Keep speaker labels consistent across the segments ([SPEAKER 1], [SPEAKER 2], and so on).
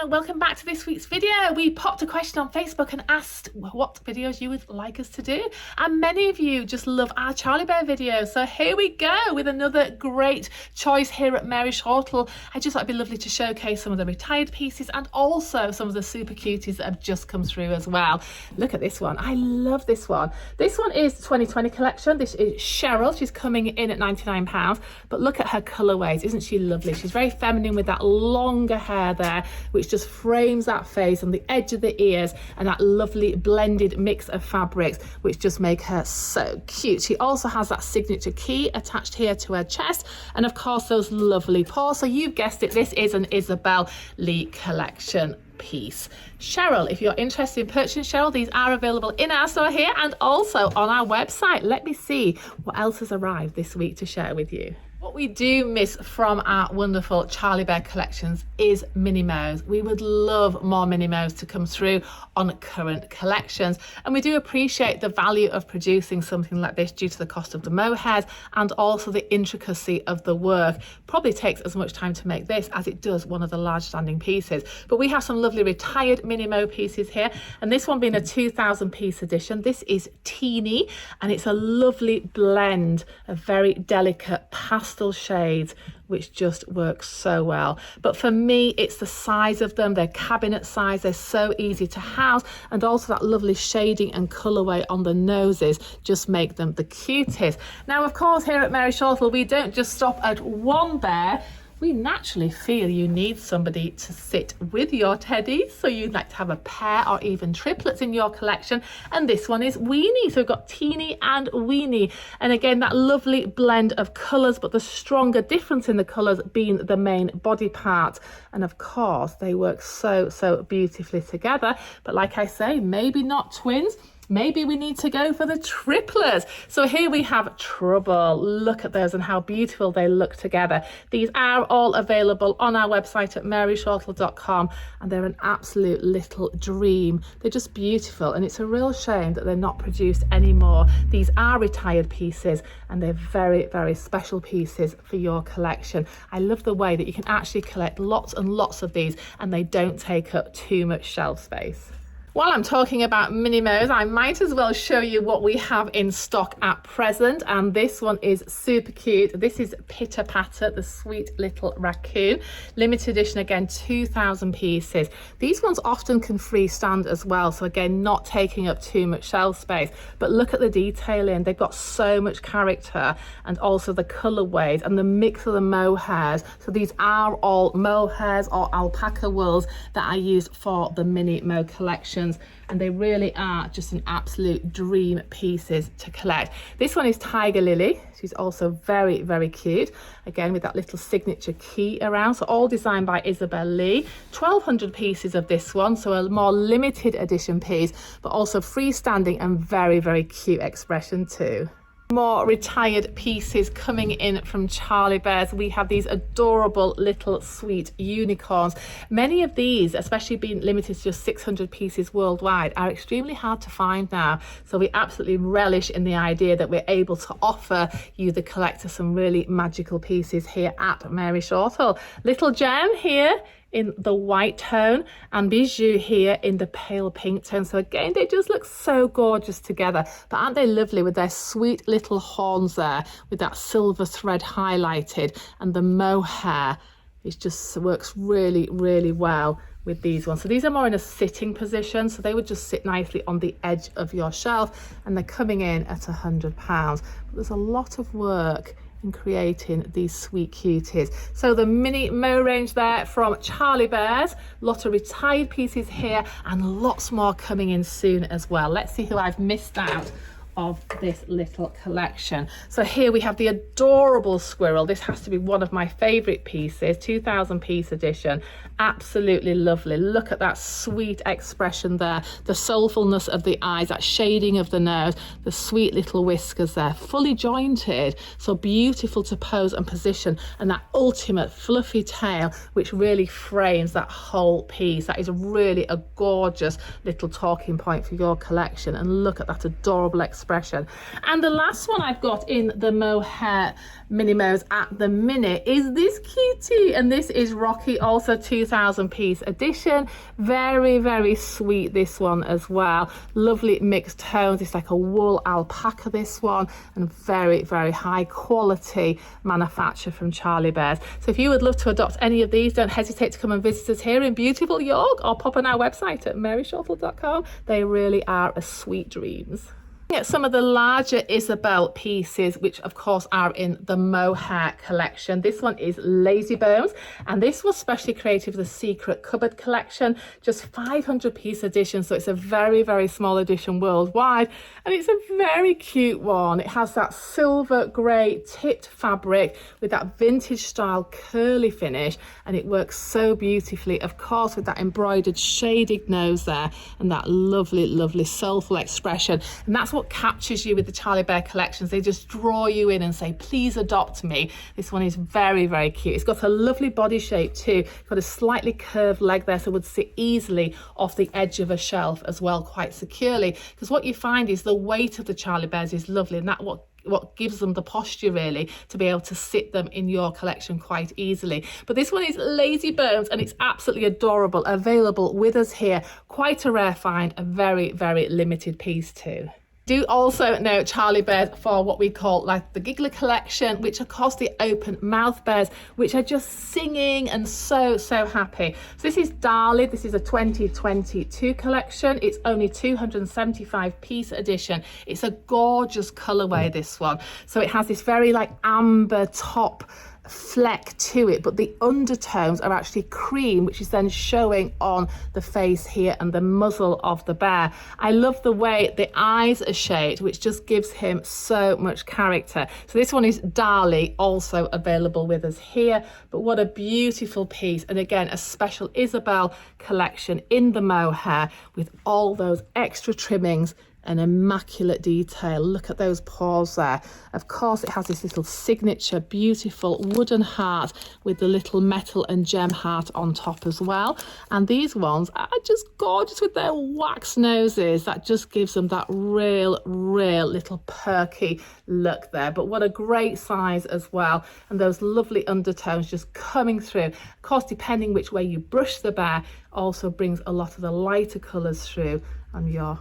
[SPEAKER 1] welcome back to this week's video. We popped a question on Facebook and asked what videos you would like us to do, and many of you just love our Charlie Bear videos, so here we go with another great choice here at MaryShortle. I just thought it'd be lovely to showcase some of the retired pieces and also some of the super cuties that have just come through as well. Look at this one, I love this one. This one is 2020 collection. This is Cheryl. She's coming in at £99, but look at her colorways. Isn't she lovely? She's very feminine with that longer hair there, which just frames that face and the edge of the ears, and that lovely blended mix of fabrics which just make her so cute. She also has that signature key attached here to her chest, and of course those lovely paws. So you've guessed it, this is an Isabel Lee collection piece. Cheryl, if you're interested in purchasing Cheryl, these are available in our store here and also on our website. Let me see what else has arrived this week to share with you. What we do miss from our wonderful Charlie Bear collections is Mini Mo's. We would love more Mini Mo's to come through on current collections, and we do appreciate the value of producing something like this due to the cost of the mohairs and also the intricacy of the work. Probably takes as much time to make this as it does one of the large standing pieces, but we have some lovely retired Mini Mo pieces here, and this one being a 2000 piece edition. This is Teeny, and it's a lovely blend of very delicate pastel shades which just works so well. But for me, it's the size of them. They're cabinet size, they're so easy to house, and also that lovely shading and colorway on the noses just make them the cutest. Now of course here at MaryShortle we don't just stop at one bear. We naturally feel you need somebody to sit with your teddies, so you'd like to have a pair or even triplets in your collection, and this one is Weeny. So we've got Teeny and Weeny, and again that lovely blend of colours, but the stronger difference in the colours being the main body part, and of course they work so beautifully together. But like I say, maybe not twins, maybe we need to go for the triplets. So here we have Trouble. Look at those and how beautiful they look together. These are all available on our website at MaryShortle.com, and they're an absolute little dream. They're just beautiful, and it's a real shame that they're not produced anymore. These are retired pieces, and they're very special pieces for your collection. I love the way that you can actually collect lots and lots of these, and they don't take up too much shelf space. While I'm talking about Mini Mo's, I might as well show you what we have in stock at present, and this one is super cute. This is Pitter Patter, the sweet little raccoon. Limited edition, again, 2000 pieces. These ones often can freestand as well, so again, not taking up too much shelf space. But look at the detailing. They've got so much character, and also the colorways and the mix of the mohairs. So these are all mohairs or alpaca wools that I used for the Mini Mo collection, and they really are just an absolute dream pieces to collect. This one is Tigerlilly. She's also very cute, again with that little signature key around. So all designed by Isabel Lee. 1200 pieces of this one, so a more limited edition piece, but also freestanding and very cute expression too. More retired pieces coming in from Charlie Bears. We have these adorable little sweet unicorns. Many of these, especially being limited to just 600 pieces worldwide, are extremely hard to find now. So we absolutely relish in the idea that we're able to offer you, the collector, some really magical pieces here at MaryShortle. Little Gem here in the white tone, and Bijou here in the pale pink tone. So again, they just look so gorgeous together, but aren't they lovely with their sweet little horns there with that silver thread highlighted, and the mohair, it just works really well with these ones. So these are more in a sitting position, so they would just sit nicely on the edge of your shelf, and they're coming in at £100. But there's a lot of work in creating these sweet cuties. So the Mini Mo range there from Charlie Bears, lot of retired pieces here, and lots more coming in soon as well. Let's see who I've missed out of this little collection. So here we have the adorable squirrel. This has to be one of my favorite pieces, 2000 piece edition. Absolutely lovely. Look at that sweet expression there, the soulfulness of the eyes, that shading of the nose, the sweet little whiskers there, fully jointed, so beautiful to pose and position, and that ultimate fluffy tail which really frames that whole piece. That is really a gorgeous little talking point for your collection. And look at that adorable expression expression. And the last one I've got in the mohair mini mo's at the minute is this cutie, and this is Rocky, also 2000 piece edition. Very, very sweet, this one as well. Lovely mixed tones. It's like a wool alpaca, this one, and very, very high quality manufacture from Charlie Bears. So if you would love to adopt any of these, don't hesitate to come and visit us here in beautiful York, or pop on our website at MaryShortle.com. They really are a sweet dreams. At some of the larger Isabel pieces, which of course are in the mohair collection. This one is Lazy Bones, and this was specially created for the Secret Cupboard collection, just 500 piece edition, so it's a very, very small edition worldwide, and it's a very cute one. It has that silver grey tipped fabric with that vintage style curly finish, and it works so beautifully, of course, with that embroidered shaded nose there and that lovely, lovely soulful expression. And that's what captures you with the Charlie Bear collections. They just draw you in and say, please adopt me. This one is very, very cute. It's got a lovely body shape too. Got a slightly curved leg there, so it would sit easily off the edge of a shelf as well, quite securely, because what you find is the weight of the Charlie Bears is lovely, and that what gives them the posture really to be able to sit them in your collection quite easily. But this one is Lazy Bones, and it's absolutely adorable. Available with us here. Quite a rare find, a very, very limited piece too. Do also know Charlie Bears for what we call like the Giggler collection, which are of course the open mouth bears, which are just singing and so happy. So this is Dali. This is a 2022 collection. It's only 275 piece edition. It's a gorgeous colorway, this one. So it has this very like amber top fleck to it, but the undertones are actually cream, which is then showing on the face here and the muzzle of the bear. I love the way the eyes are shaped, which just gives him so much character. So this one is Dali, also available with us here. But what a beautiful piece, and again a special Isabel collection in the mohair with all those extra trimmings and immaculate detail. Look at those paws there. Of course it has this little signature beautiful wooden heart with the little metal and gem heart on top as well, and these ones are just gorgeous with their wax noses. That just gives them that real little perky look there. But what a great size as well, and those lovely undertones just coming through. Of course, depending which way you brush the bear also brings a lot of the lighter colors through on your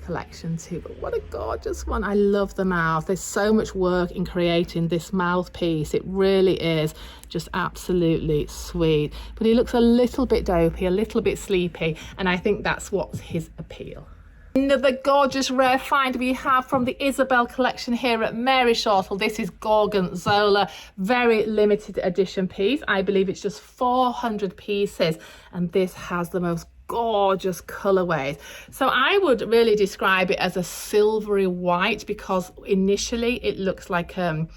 [SPEAKER 1] collection too. But what a gorgeous one. I love the mouth. There's so much work in creating this mouthpiece. It really is just absolutely sweet, but he looks a little bit dopey, a little bit sleepy, and I think that's what's his appeal. Another gorgeous rare find we have from the Isabel collection here at MaryShortle. This is Gorgonzola, very limited edition piece. I believe it's just 400 pieces, and this has the most gorgeous colorways. So I would really describe it as a silvery white, because initially it looks like a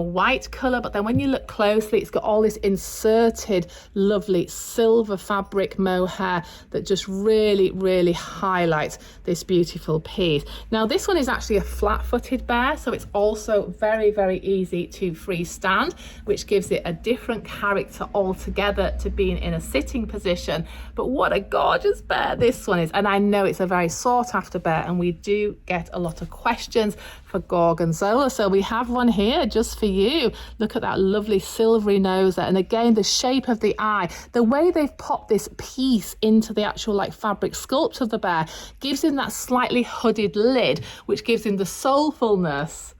[SPEAKER 1] white color, but then when you look closely, it's got all this inserted lovely silver fabric mohair that just really highlights this beautiful piece. Now this one is actually a flat-footed bear, so it's also very easy to freestand, which gives it a different character altogether to being in a sitting position. But what a gorgeous bear this one is, and I know it's a very sought after bear, and we do get a lot of questions for Gorgonzola, so we have one here just for you. Look at that lovely silvery nose there, and again the shape of the eye, the way they've popped this piece into the actual like fabric sculpt of the bear gives him that slightly hooded lid, which gives him the soulfulness,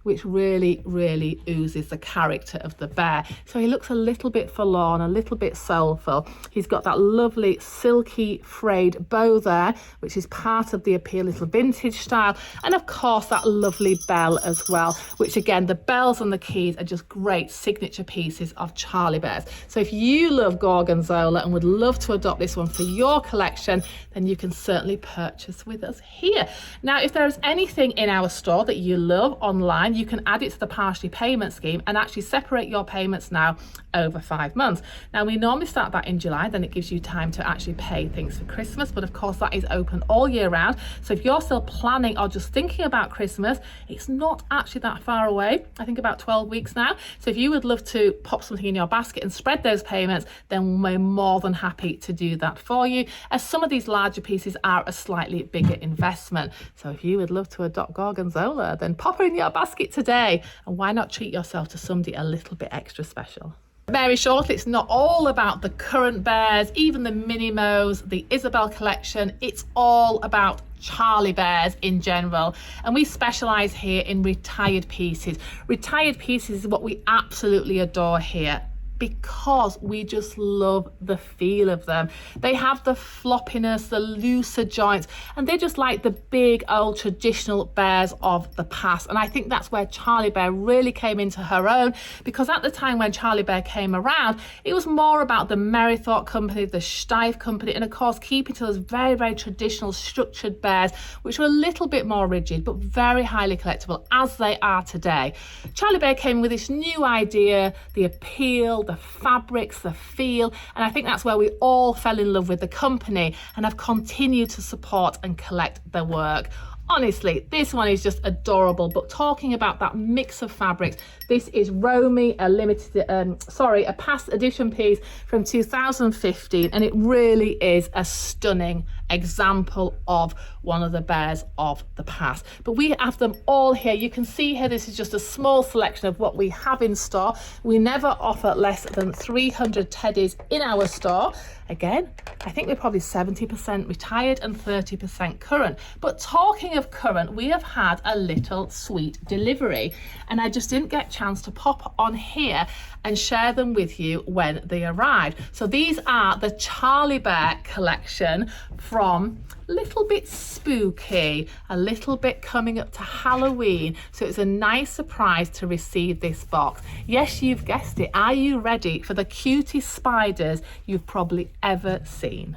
[SPEAKER 1] which really oozes the character of the bear. So he looks a little bit forlorn, a little bit soulful. He's got that lovely silky frayed bow there, which is part of the appeal, little vintage style, and of course that lovely bell as well, which again, the bells and the keys are just great signature pieces of Charlie Bears. So if you love Gorgonzola and would love to adopt this one for your collection, then you can certainly purchase with us here. Now, if there is anything in our store that you love online, you can add it to the partially payment scheme and actually separate your payments now over 5 months. Now we normally start that in July, then it gives you time to actually pay things for Christmas, but of course that is open all year round. So if you're still planning or just thinking about Christmas, it's not actually that far away. I think about 12 weeks now. So if you would love to pop something in your basket and spread those payments, then we're more than happy to do that for you, as some of these larger pieces are a slightly bigger investment. So if you would love to adopt Gorgonzola, then pop her in your basket today, and why not treat yourself to somebody a little bit extra special. MaryShortle, it's not all about the current bears, even the Minimos, the Isabel collection. It's all about Charlie bears in general, and we specialize here in retired pieces. Retired pieces is what we absolutely adore here, because we just love the feel of them. They have the floppiness, the looser joints, and they're just like the big old traditional bears of the past. And I think that's where Charlie Bear really came into her own, because at the time when Charlie Bear came around, it was more about the MaryShortle company, the Steiff company, and of course keeping to those very, very traditional structured bears, which were a little bit more rigid but very highly collectible, as they are today. Charlie Bear came with this new idea, the appeal, the fabrics, the feel, and I think that's where we all fell in love with the company and have continued to support and collect their work. Honestly, this one is just adorable. But talking about that mix of fabrics, this is Romy, a past edition piece from 2015, and it really is a stunning example of one of the bears of the past. But we have them all here. You can see here, this is just a small selection of what we have in store. We never offer less than 300 teddies in our store. Again, I think we're probably 70% retired and 30% current. But talking of current, we have had a little sweet delivery, and I just didn't get a chance to pop on here and share them with you when they arrived. So these are the Charlie Bear collection from a little bit spooky, a little bit coming up to Halloween. So it's a nice surprise to receive this box. Yes, you've guessed it. Are you ready for the cutest spiders you've probably ever seen?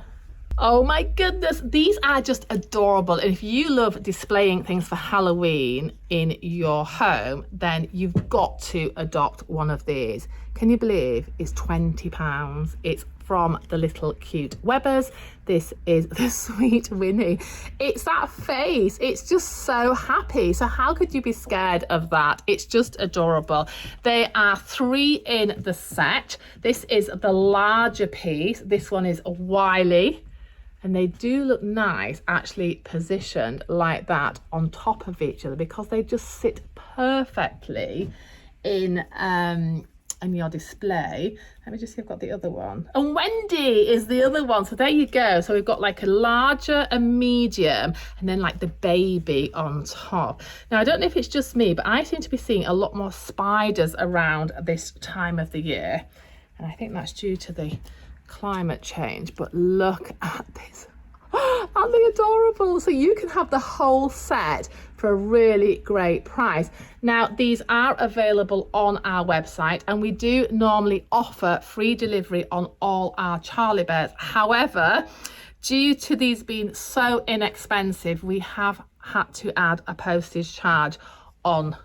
[SPEAKER 1] Oh my goodness, these are just adorable. And if you love displaying things for Halloween in your home, then you've got to adopt one of these. Can you believe it's £20? It's from the little cute Webbers. This is the sweet Winnie. It's that face, it's just so happy. So how could you be scared of that? It's just adorable. They are 3 in the set. This is the larger piece. This one is Wiley. And they do look nice actually positioned like that on top of each other, because they just sit perfectly in your display. Let me just see, I've got the other one. And Wendy is the other one. So there you go. So we've got like a larger, a medium, and then like the baby on top. Now, I don't know if it's just me, but I seem to be seeing a lot more spiders around this time of the year. And I think that's due to the climate change. But look at this. Aren't they adorable? So you can have the whole set for a really great price. Now, these are available on our website, and we do normally offer free delivery on all our Charlie Bears. However, due to these being so inexpensive, we have had to add a postage charge on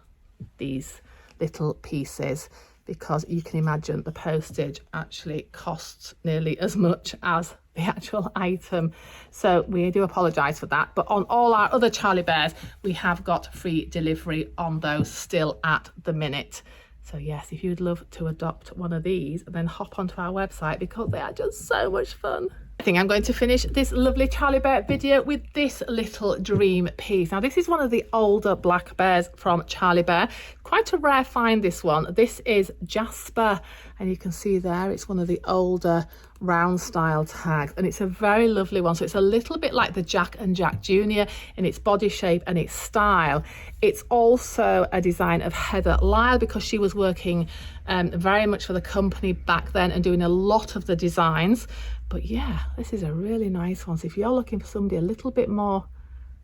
[SPEAKER 1] these little pieces, because you can imagine the postage actually costs nearly as much as the actual item. So we do apologise for that. But on all our other Charlie Bears, we have got free delivery on those still at the minute. So yes, if you'd love to adopt one of these, then hop onto our website, because they are just so much fun. I think I'm going to finish this lovely Charlie Bear video with this little dream piece. Now, this is one of the older black bears from Charlie Bear. Quite a rare find, this one. This is Jasper, and you can see there it's one of the older round style tags, and it's a very lovely one. So it's a little bit like the Jack and Jack Jr. in its body shape and its style. It's also a design of Heather Lyle, because she was working very much for the company back then and doing a lot of the designs. But yeah, this is a really nice one. So if you're looking for somebody a little bit more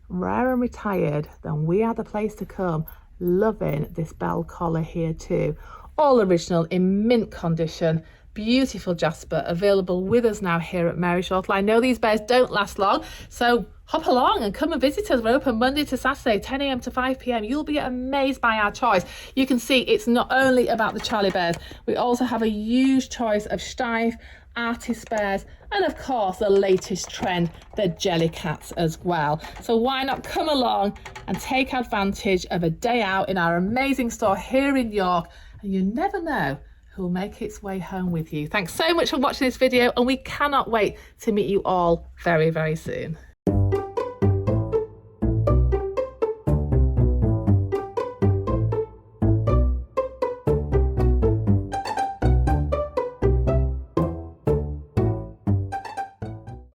[SPEAKER 1] rare and retired, then we are the place to come. Loving this bell collar here too. All original in mint condition. beautiful Jasper available with us now here at MaryShortle. I know these bears don't last long, so hop along and come and visit us. We're open Monday to Saturday, 10 a.m. to 5 p.m. You'll be amazed by our choice. You can see it's not only about the Charlie bears, we also have a huge choice of Steiff, artist bears, and of course the latest trend, the jelly cats as well. So why not come along and take advantage of a day out in our amazing store here in York, and you never know who will make its way home with you. Thanks so much for watching this video, and we cannot wait to meet you all very, very soon.